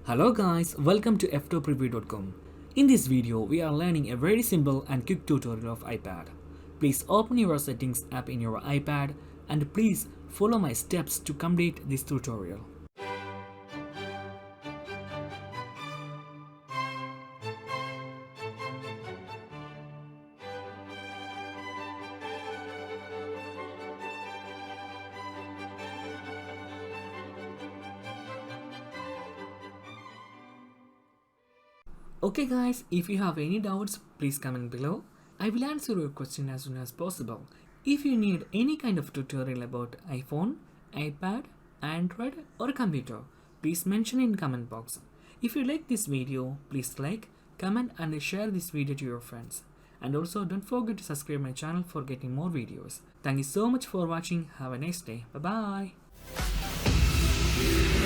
Hello guys, welcome to Ftopreview.com. In this video, we are learning a very simple and quick tutorial of iPad. Please open your settings app in your iPad and please follow my steps to complete this tutorial. Okay guys, if you have any doubts, please comment below. I will answer your question as soon as possible. If you need any kind of tutorial about iPhone, iPad, Android or computer, please mention in comment box. If you like this video, please like, comment and share this video to your friends. And also don't forget to subscribe my channel for getting more videos. Thank you so much for watching. Have a nice day. Bye bye.